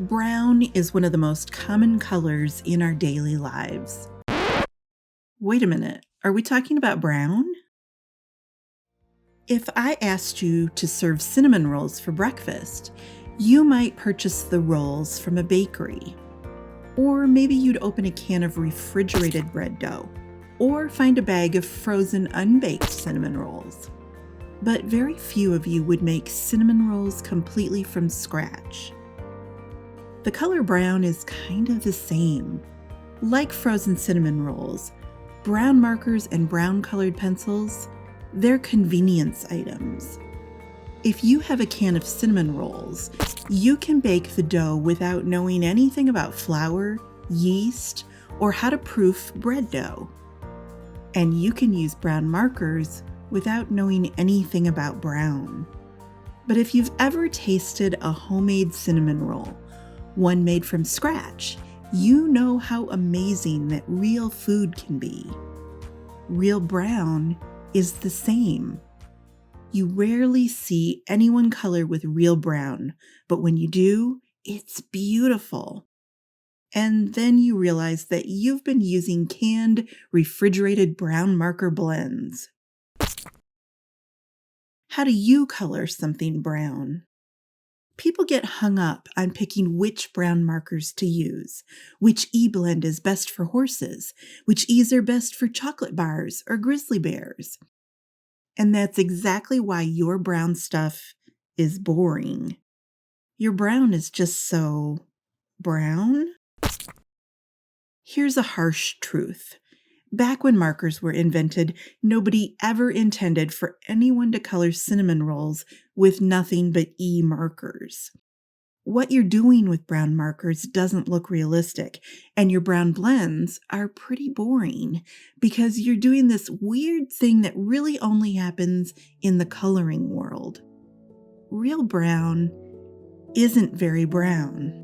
Brown is one of the most common colors in our daily lives. Wait a minute, are we talking about brown? If I asked you to serve cinnamon rolls for breakfast, you might purchase the rolls from a bakery. Or maybe you'd open a can of refrigerated bread dough, or find a bag of frozen unbaked cinnamon rolls. But very few of you would make cinnamon rolls completely from scratch. The color brown is kind of the same. Like frozen cinnamon rolls, brown markers and brown-colored pencils, they're convenience items. If you have a can of cinnamon rolls, you can bake the dough without knowing anything about flour, yeast, or how to proof bread dough. And you can use brown markers without knowing anything about brown. But if you've ever tasted a homemade cinnamon roll, one made from scratch, you know how amazing that real food can be. Real brown is the same. You rarely see anyone color with real brown, but when you do, it's beautiful. And then you realize that you've been using canned, refrigerated brown marker blends. How do you color something brown? People get hung up on picking which brown markers to use, which E-blend is best for horses, which E's are best for chocolate bars or grizzly bears. And that's exactly why your brown stuff is boring. Your brown is just so brown. Here's a harsh truth. Back when markers were invented, nobody ever intended for anyone to color cinnamon rolls with nothing but E markers. What you're doing with brown markers doesn't look realistic, and your brown blends are pretty boring because you're doing this weird thing that really only happens in the coloring world. Real brown isn't very brown.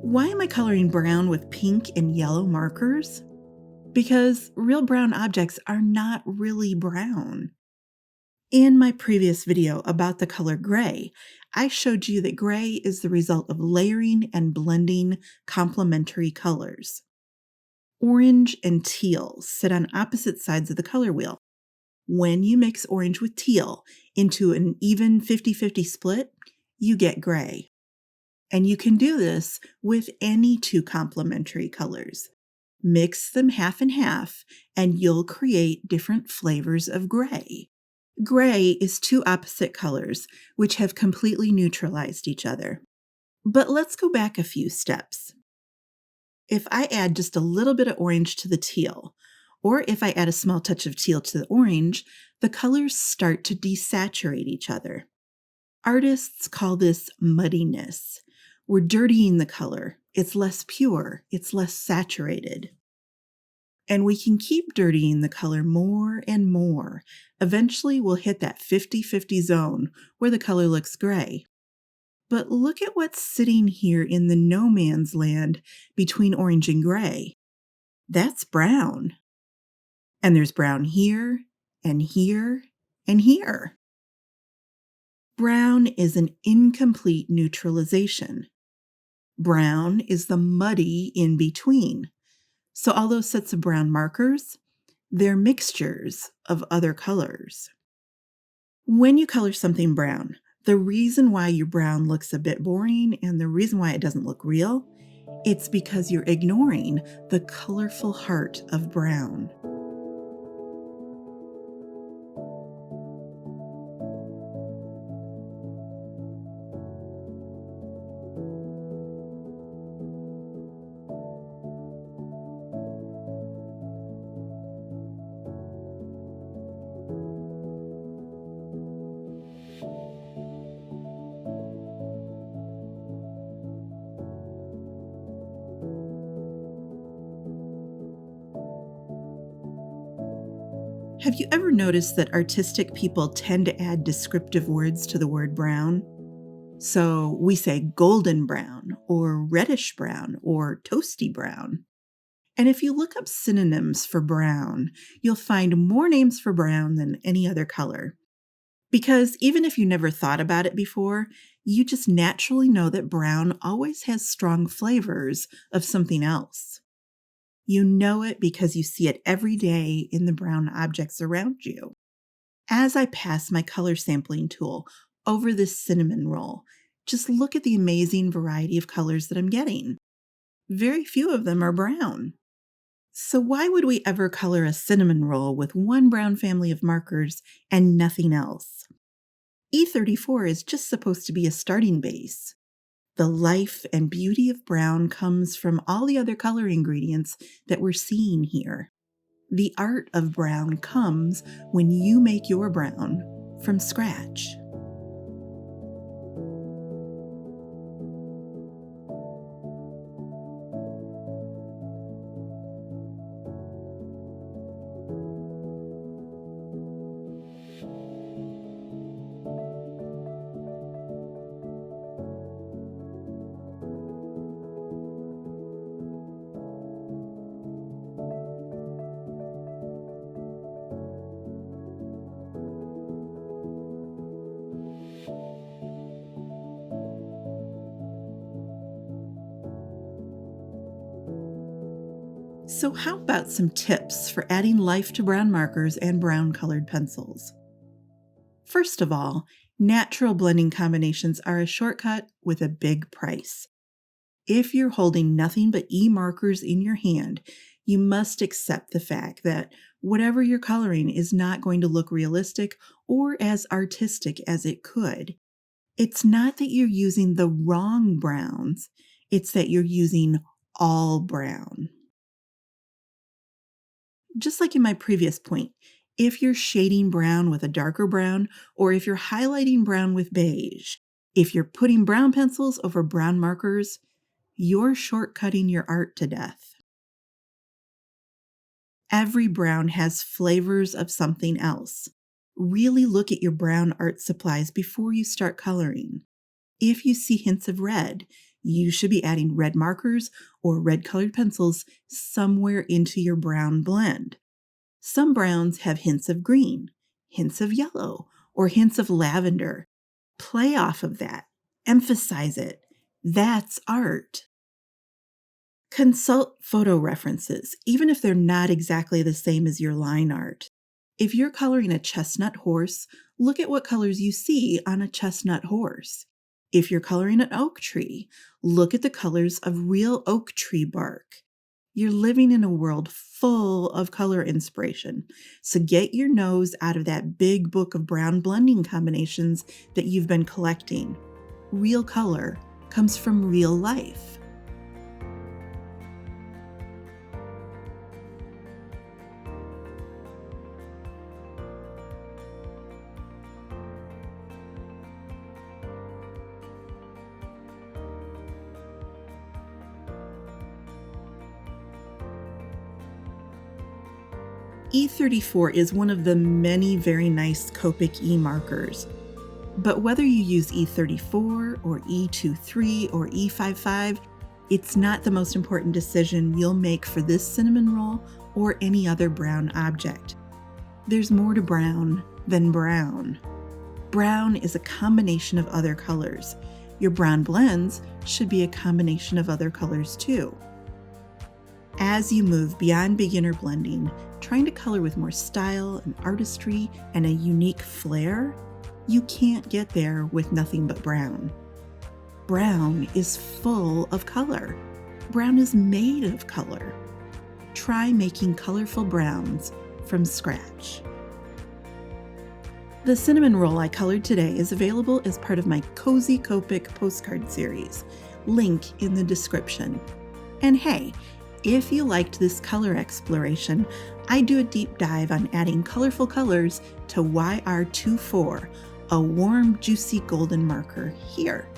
Why am I coloring brown with pink and yellow markers? Because real brown objects are not really brown. In my previous video about the color gray, I showed you that gray is the result of layering and blending complementary colors. Orange and teal sit on opposite sides of the color wheel. When you mix orange with teal into an even 50-50 split, you get gray. And you can do this with any two complementary colors. Mix them half and half, and you'll create different flavors of gray. Gray is two opposite colors, which have completely neutralized each other. But let's go back a few steps. If I add just a little bit of orange to the teal, or if I add a small touch of teal to the orange, the colors start to desaturate each other. Artists call this muddiness. We're dirtying the color. It's less pure. It's less saturated. And we can keep dirtying the color more and more. Eventually, we'll hit that 50-50 zone where the color looks gray. But look at what's sitting here in the no man's land between orange and gray. That's brown. And there's brown here, and here, and here. Brown is an incomplete neutralization. Brown is the muddy in between. So all those sets of brown markers, they're mixtures of other colors. When you color something brown, the reason why your brown looks a bit boring and the reason why it doesn't look real, it's because you're ignoring the colorful heart of brown. Have you ever noticed that artistic people tend to add descriptive words to the word brown? So we say golden brown or reddish brown or toasty brown. And if you look up synonyms for brown, you'll find more names for brown than any other color. Because even if you never thought about it before, you just naturally know that brown always has strong flavors of something else. You know it because you see it every day in the brown objects around you. As I pass my color sampling tool over this cinnamon roll, just look at the amazing variety of colors that I'm getting. Very few of them are brown. So why would we ever color a cinnamon roll with one brown family of markers and nothing else? E34 is just supposed to be a starting base. The life and beauty of brown comes from all the other color ingredients that we're seeing here. The art of brown comes when you make your brown from scratch. So how about some tips for adding life to brown markers and brown colored pencils? First of all, natural blending combinations are a shortcut with a big price. If you're holding nothing but E markers in your hand, you must accept the fact that whatever you're coloring is not going to look realistic or as artistic as it could. It's not that you're using the wrong browns, it's that you're using all brown. Just like in my previous point, if you're shading brown with a darker brown, or if you're highlighting brown with beige, if you're putting brown pencils over brown markers, you're shortcutting your art to death. Every brown has flavors of something else. Really look at your brown art supplies before you start coloring. If you see hints of red, you should be adding red markers or red colored pencils somewhere into your brown blend. Some browns have hints of green, hints of yellow, or hints of lavender. Play off of that. Emphasize it. That's art. Consult photo references, even if they're not exactly the same as your line art. If you're coloring a chestnut horse, look at what colors you see on a chestnut horse. If you're coloring an oak tree, look at the colors of real oak tree bark. You're living in a world full of color inspiration, so get your nose out of that big book of brown blending combinations that you've been collecting. Real color comes from real life. E34 is one of the many very nice Copic E markers. But whether you use E34 or E23 or E55, it's not the most important decision you'll make for this cinnamon roll or any other brown object. There's more to brown than brown. Brown is a combination of other colors. Your brown blends should be a combination of other colors too. As you move beyond beginner blending, trying to color with more style and artistry and a unique flair, you can't get there with nothing but brown. Brown is full of color. Brown is made of color. Try making colorful browns from scratch. The cinnamon roll I colored today is available as part of my Cozy Copic postcard series. Link in the description. And hey, if you liked this color exploration, I do a deep dive on adding colorful colors to YR24, a warm, juicy golden marker here.